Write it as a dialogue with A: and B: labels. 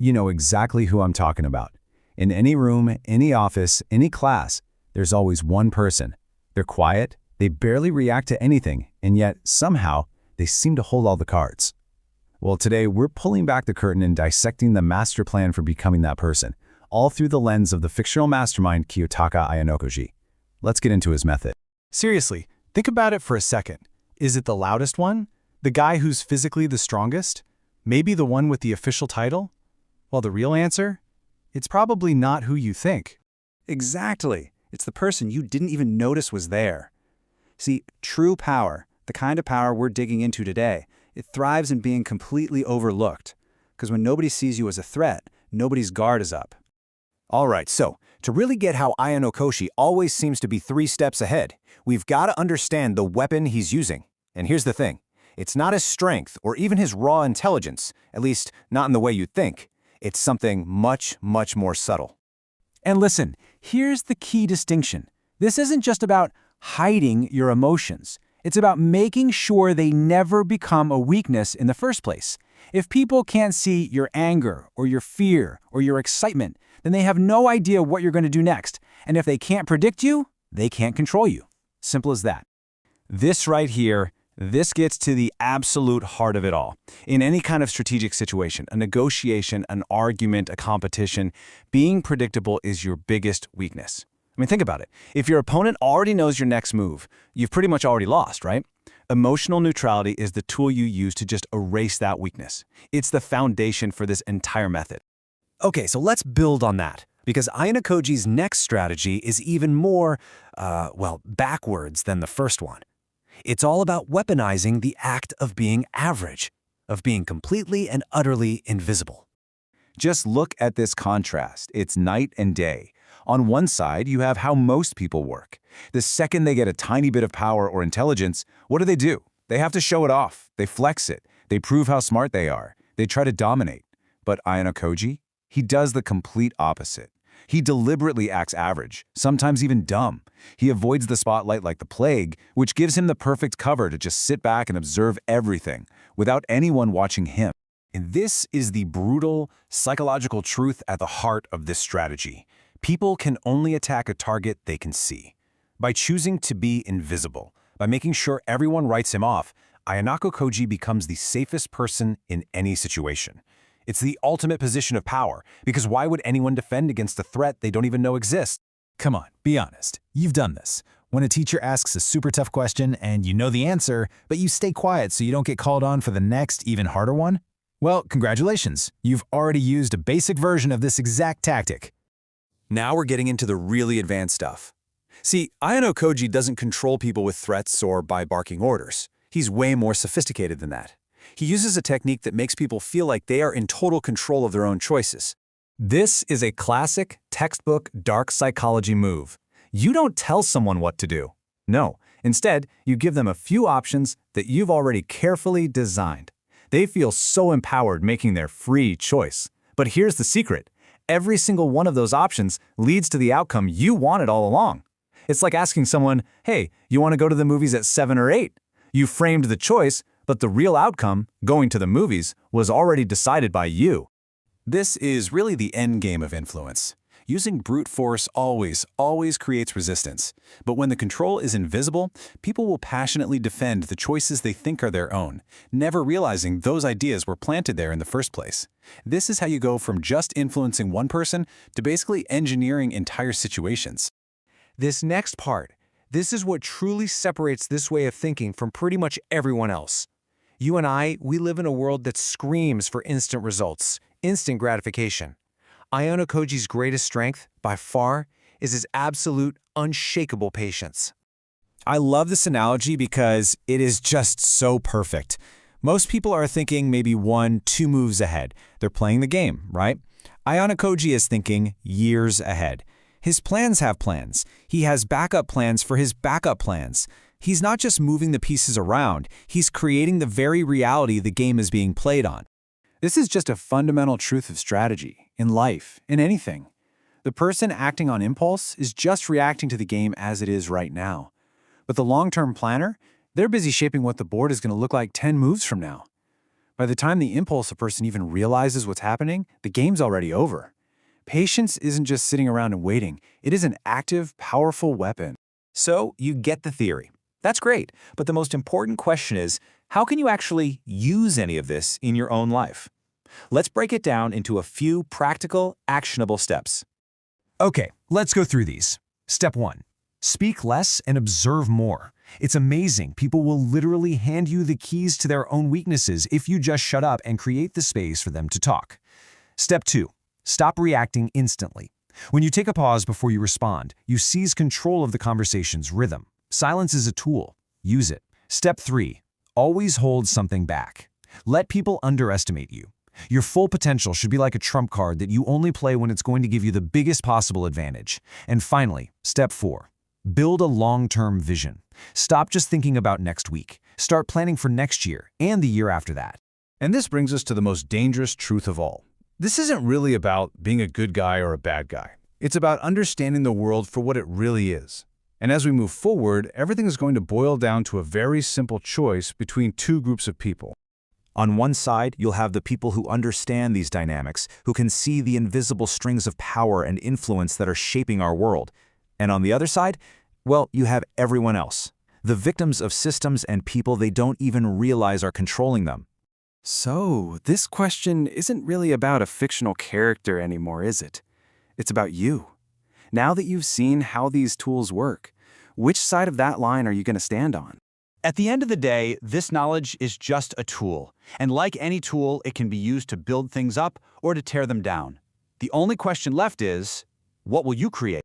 A: You know exactly who I'm talking about. In any room, any office, any class, there's always one person. They're quiet, they barely react to anything, and yet, somehow, they seem to hold all the cards. Well, today, we're pulling back the curtain and dissecting the master plan for becoming that person, all through the lens of the fictional mastermind Kiyotaka Ayanokoji. Let's get into his method.
B: Seriously, think about it for a second. Is it the loudest one? The guy who's physically the strongest? Maybe the one with the official title? Well, the real answer? It's probably not who you think.
C: Exactly. It's the person you didn't even notice was there. See, true power, the kind of power we're digging into today, it thrives in being completely overlooked. Because when nobody sees you as a threat, nobody's guard is up.
D: All right, so to really get how Ayanokoji always seems to be 3 steps ahead, we've got to understand the weapon he's using. And here's the thing. It's not his strength or even his raw intelligence, at least not in the way you'd think. It's something much, much more subtle.
E: And listen, here's the key distinction. This isn't just about hiding your emotions. It's about making sure they never become a weakness in the first place. If people can't see your anger or your fear or your excitement, then they have no idea what you're going to do next. And if they can't predict you, they can't control you. Simple as that.
B: This right here, this gets to the absolute heart of it all. In any kind of strategic situation, a negotiation, an argument, a competition, being predictable is your biggest weakness. I mean, think about it. If your opponent already knows your next move, you've pretty much already lost, right? Emotional neutrality is the tool you use to just erase that weakness. It's the foundation for this entire method.
D: Okay, so let's build on that, because Ayanokoji's next strategy is even more, backwards than the first one. It's all about weaponizing the act of being average, of being completely and utterly invisible.
A: Just look at this contrast. It's night and day. On one side, you have how most people work. The second they get a tiny bit of power or intelligence, what do? They have to show it off. They flex it. They prove how smart they are. They try to dominate. But Ayanokoji, he does the complete opposite. He deliberately acts average, sometimes even dumb. He avoids the spotlight like the plague, which gives him the perfect cover to just sit back and observe everything, without anyone watching him.
D: And this is the brutal, psychological truth at the heart of this strategy. People can only attack a target they can see. By choosing to be invisible, by making sure everyone writes him off, Ayanokoji becomes the safest person in any situation. It's the ultimate position of power, because why would anyone defend against a threat they don't even know exists?
E: Come on, be honest. You've done this. When a teacher asks a super tough question and you know the answer, but you stay quiet so you don't get called on for the next, even harder one? Well, congratulations. You've already used a basic version of this exact tactic.
D: Now we're getting into the really advanced stuff. See, Ayanokoji doesn't control people with threats or by barking orders. He's way more sophisticated than that. He uses a technique that makes people feel like they are in total control of their own choices. This is a classic, textbook, dark psychology move. You don't tell someone what to do. No, instead, you give them a few options that you've already carefully designed. They feel so empowered making their free choice. But here's the secret. Every single one of those options leads to the outcome you wanted all along. It's like asking someone, hey, you want to go to the movies at 7 or 8? You framed the choice, but the real outcome, going to the movies, was already decided by you. This is really the end game of influence. Using brute force always creates resistance. But when the control is invisible, people will passionately defend the choices they think are their own, never realizing those ideas were planted there in the first place. This is how you go from just influencing one person to basically engineering entire situations.
F: This next part, this is what truly separates this way of thinking from pretty much everyone else. You and I, we live in a world that screams for instant results, instant gratification. Ayanokoji's greatest strength, by far, is his absolute, unshakable patience.
E: I love this analogy because it is just so perfect. Most people are thinking maybe 1-2 moves ahead. They're playing the game, right? Ayanokoji is thinking years ahead. His plans have plans. He has backup plans for his backup plans. He's not just moving the pieces around, he's creating the very reality the game is being played on.
C: This is just a fundamental truth of strategy, in life, in anything. The person acting on impulse is just reacting to the game as it is right now. But the long-term planner, they're busy shaping what the board is going to look like 10 moves from now.
D: By the time the impulsive person even realizes what's happening, the game's already over. Patience isn't just sitting around and waiting. It is an active, powerful weapon.
B: So you get the theory. That's great, but the most important question is, how can you actually use any of this in your own life? Let's break it down into a few practical, actionable steps.
A: Okay, let's go through these. Step 1. Speak less and observe more. It's amazing. People will literally hand you the keys to their own weaknesses if you just shut up and create the space for them to talk. Step 2. Stop reacting instantly. When you take a pause before you respond, you seize control of the conversation's rhythm. Silence is a tool. Use it. Step 3. Always hold something back. Let people underestimate you. Your full potential should be like a trump card that you only play when it's going to give you the biggest possible advantage. And finally, step 4. Build a long-term vision. Stop just thinking about next week. Start planning for next year and the year after that.
D: And this brings us to the most dangerous truth of all. This isn't really about being a good guy or a bad guy. It's about understanding the world for what it really is. And as we move forward, everything is going to boil down to a very simple choice between two groups of people.
B: On one side, you'll have the people who understand these dynamics, who can see the invisible strings of power and influence that are shaping our world. And on the other side, well, you have everyone else, the victims of systems and people they don't even realize are controlling them.
D: So, this question isn't really about a fictional character anymore, is it? It's about you. Now that you've seen how these tools work, which side of that line are you going to stand on?
B: At the end of the day, this knowledge is just a tool. And like any tool, it can be used to build things up or to tear them down. The only question left is, what will you create?